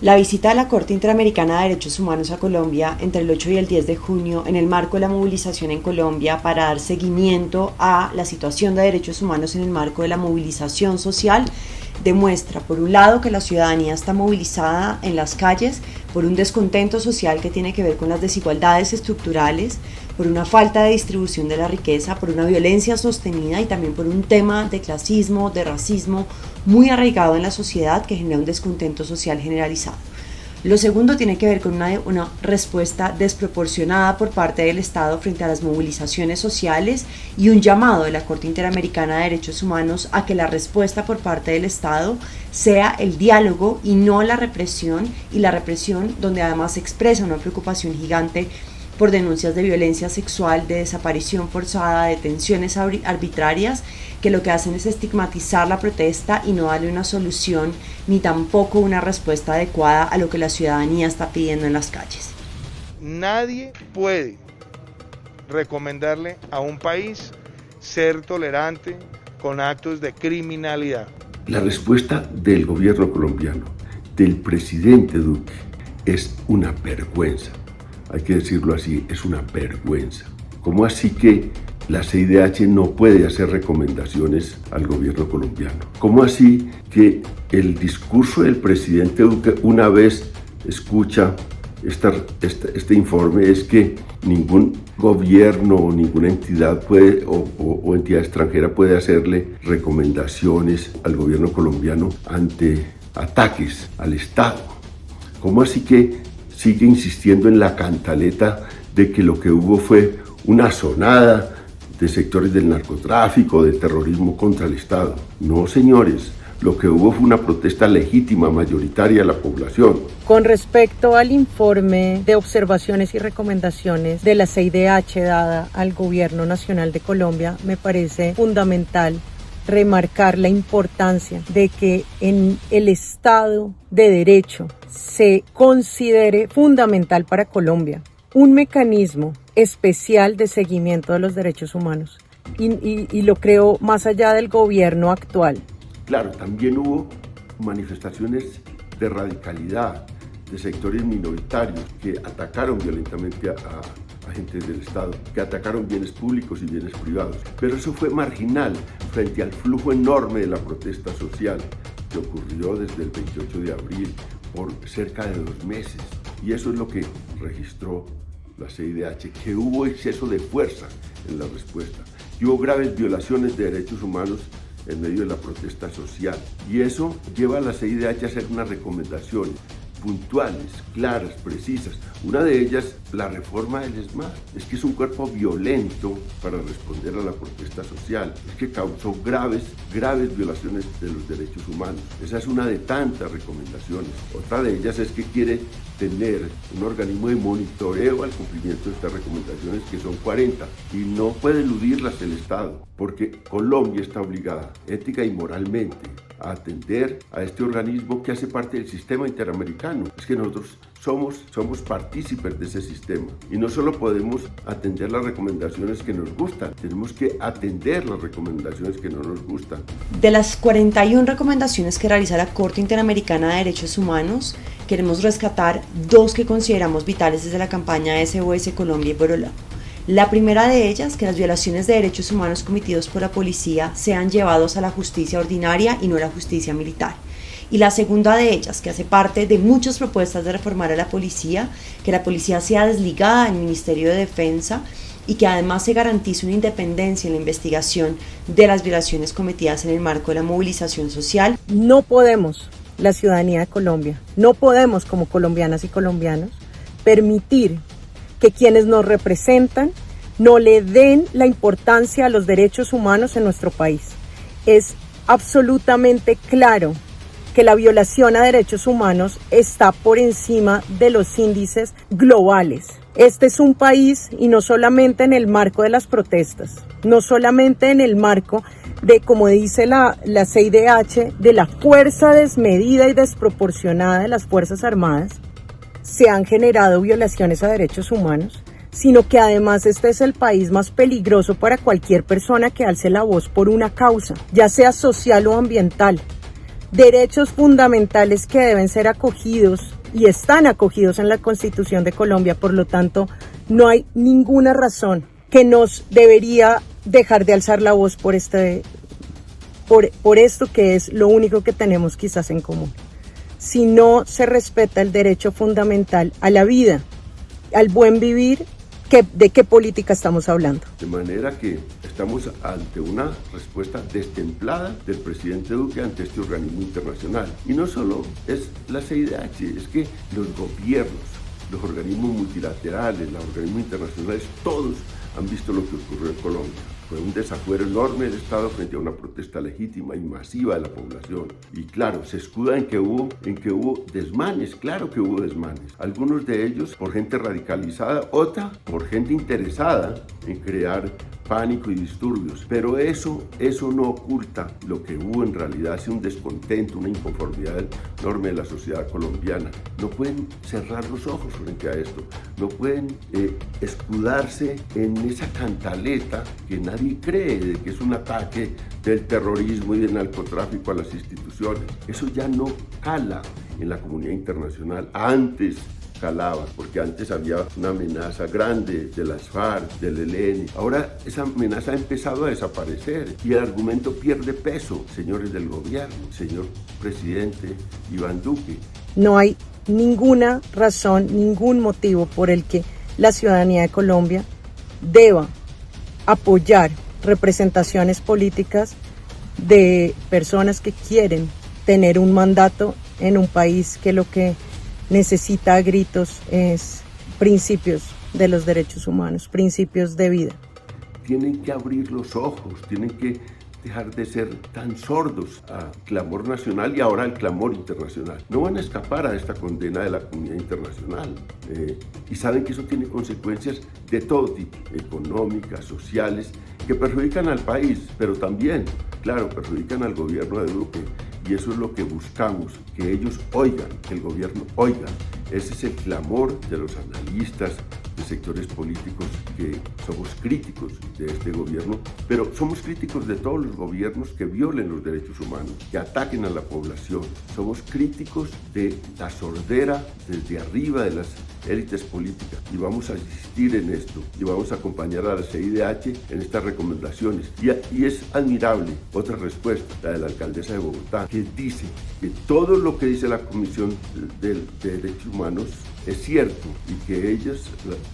La visita de la Corte Interamericana de Derechos Humanos a Colombia entre el 8 y el 10 de junio en el marco de la movilización en Colombia para dar seguimiento a la situación de derechos humanos en el marco de la movilización social demuestra, por un lado, que la ciudadanía está movilizada en las calles por un descontento social que tiene que ver con las desigualdades estructurales, por una falta de distribución de la riqueza, por una violencia sostenida y también por un tema de clasismo, de racismo muy arraigado en la sociedad que genera un descontento social generalizado. Lo segundo tiene que ver con una respuesta desproporcionada por parte del Estado frente a las movilizaciones sociales y un llamado de la Corte Interamericana de Derechos Humanos a que la respuesta por parte del Estado sea el diálogo y no la represión, y la represión donde además se expresa una preocupación gigante por denuncias de violencia sexual, de desaparición forzada, de detenciones arbitrarias, que lo que hacen es estigmatizar la protesta y no darle una solución ni tampoco una respuesta adecuada a lo que la ciudadanía está pidiendo en las calles. Nadie puede recomendarle a un país ser tolerante con actos de criminalidad. La respuesta del gobierno colombiano, del presidente Duque, es una vergüenza. Hay que decirlo así, es una vergüenza. ¿Cómo así que la CIDH no puede hacer recomendaciones al gobierno colombiano? ¿Cómo así que el discurso del presidente Duque, una vez escucha este informe, es que ningún gobierno o ninguna entidad puede o entidad extranjera puede hacerle recomendaciones al gobierno colombiano ante ataques al Estado? ¿Cómo así que sigue insistiendo en la cantaleta de que lo que hubo fue una sonada de sectores del narcotráfico, del terrorismo contra el Estado? No, señores, lo que hubo fue una protesta legítima, mayoritaria de la población. Con respecto al informe de observaciones y recomendaciones de la CIDH dada al Gobierno Nacional de Colombia, me parece fundamental remarcar la importancia de que en el Estado de Derecho se considere fundamental para Colombia un mecanismo especial de seguimiento de los derechos humanos y lo creo más allá del gobierno actual. Claro, también hubo manifestaciones de radicalidad de sectores minoritarios que atacaron violentamente a agentes del Estado, que atacaron bienes públicos y bienes privados. Pero eso fue marginal frente al flujo enorme de la protesta social que ocurrió desde el 28 de abril por cerca de 2 meses. Y eso es lo que registró la CIDH, que hubo exceso de fuerza en la respuesta, que hubo graves violaciones de derechos humanos en medio de la protesta social. Y eso lleva a la CIDH a hacer unas recomendaciones puntuales, claras, precisas. Una de ellas, la reforma del ESMAD. Es que es un cuerpo violento para responder a la protesta social. Es que causó graves violaciones de los derechos humanos. Esa es una de tantas recomendaciones. Otra de ellas es que quiere tener un organismo de monitoreo al cumplimiento de estas recomendaciones, que son 40, y no puede eludirlas el Estado, porque Colombia está obligada, ética y moralmente, a atender a este organismo que hace parte del sistema interamericano. Es que nosotros somos partícipes de ese sistema y no solo podemos atender las recomendaciones que nos gustan, tenemos que atender las recomendaciones que no nos gustan. De las 41 recomendaciones que realiza la Corte Interamericana de Derechos Humanos, queremos rescatar 2 que consideramos vitales desde la campaña SOS Colombia y Borolá. La primera de ellas, que las violaciones de derechos humanos cometidos por la policía sean llevados a la justicia ordinaria y no a la justicia militar. Y la segunda de ellas, que hace parte de muchas propuestas de reformar a la policía, que la policía sea desligada del Ministerio de Defensa y que además se garantice una independencia en la investigación de las violaciones cometidas en el marco de la movilización social. No podemos, la ciudadanía de Colombia, no podemos como colombianas y colombianos permitir que quienes nos representan no le den la importancia a los derechos humanos en nuestro país. Es absolutamente claro que la violación a derechos humanos está por encima de los índices globales. Este es un país, y no solamente en el marco de las protestas, no solamente en el marco de, como dice la CIDH, de la fuerza desmedida y desproporcionada de las Fuerzas Armadas, se han generado violaciones a derechos humanos, sino que además este es el país más peligroso para cualquier persona que alce la voz por una causa, ya sea social o ambiental. Derechos fundamentales que deben ser acogidos y están acogidos en la Constitución de Colombia. Por lo tanto, no hay ninguna razón que nos debería dejar de alzar la voz por esto que es lo único que tenemos quizás en común. Si no se respeta el derecho fundamental a la vida, al buen vivir, ¿de qué política estamos hablando? De manera que estamos ante una respuesta destemplada del presidente Duque ante este organismo internacional. Y no solo es la CIDH, es que los gobiernos, los organismos multilaterales, los organismos internacionales, todos han visto lo que ocurrió en Colombia. Fue un desafuero enorme del Estado frente a una protesta legítima y masiva de la población. Y claro, se escuda en que hubo desmanes, claro que hubo desmanes. Algunos de ellos por gente radicalizada, otra por gente interesada en crear pánico y disturbios. Pero eso no oculta lo que hubo en realidad, es un descontento, una inconformidad enorme de la sociedad colombiana. No pueden cerrar los ojos frente a esto, no pueden escudarse en esa cantaleta que nadie cree de que es un ataque del terrorismo y del narcotráfico a las instituciones. Eso ya no cala en la comunidad internacional. Antes calaba, porque antes había una amenaza grande de las FARC, del ELN. Ahora esa amenaza ha empezado a desaparecer y el argumento pierde peso, señores del gobierno, señor presidente Iván Duque. No hay ninguna razón, ningún motivo por el que la ciudadanía de Colombia deba apoyar representaciones políticas de personas que quieren tener un mandato en un país que lo que necesita a gritos es principios de los derechos humanos, principios de vida. Tienen que abrir los ojos, tienen que dejar de ser tan sordos al clamor nacional y ahora al clamor internacional. No van a escapar a esta condena de la comunidad internacional y saben que eso tiene consecuencias de todo tipo, económicas, sociales, que perjudican al país, pero también, claro, perjudican al gobierno de Duque. Y eso es lo que buscamos, que ellos oigan, que el gobierno oiga. Ese es el clamor de los analistas, de sectores políticos que somos críticos de este gobierno, pero somos críticos de todos los gobiernos que violen los derechos humanos, que ataquen a la población. Somos críticos de la sordera desde arriba de las élites políticas y vamos a insistir en esto y vamos a acompañar a la CIDH en estas recomendaciones. Y es admirable otra respuesta, la de la alcaldesa de Bogotá, que dice que todo lo que dice la Comisión de Derechos Humanos es cierto y que ellas,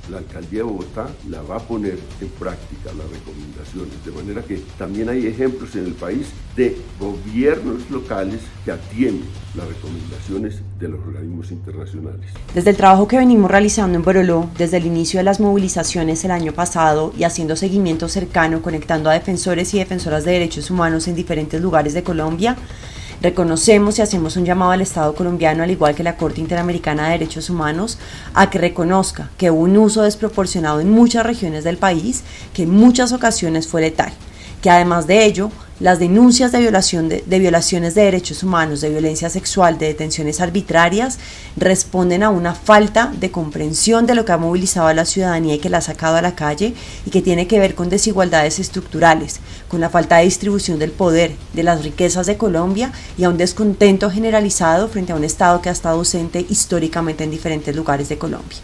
la alcaldía de Bogotá, la va a poner en práctica, las recomendaciones. De manera que también hay ejemplos en el país de gobiernos locales que atienden las recomendaciones de los organismos internacionales. Desde el trabajo que venimos realizando en Boroló, desde el inicio de las movilizaciones el año pasado y haciendo seguimiento cercano, conectando a defensores y defensoras de derechos humanos en diferentes lugares de Colombia, reconocemos y hacemos un llamado al Estado colombiano, al igual que la Corte Interamericana de Derechos Humanos, a que reconozca que hubo un uso desproporcionado en muchas regiones del país, que en muchas ocasiones fue letal, que además de ello, las denuncias de violaciones de derechos humanos, de violencia sexual, de detenciones arbitrarias, responden a una falta de comprensión de lo que ha movilizado a la ciudadanía y que la ha sacado a la calle y que tiene que ver con desigualdades estructurales, con la falta de distribución del poder, de las riquezas de Colombia y a un descontento generalizado frente a un Estado que ha estado ausente históricamente en diferentes lugares de Colombia.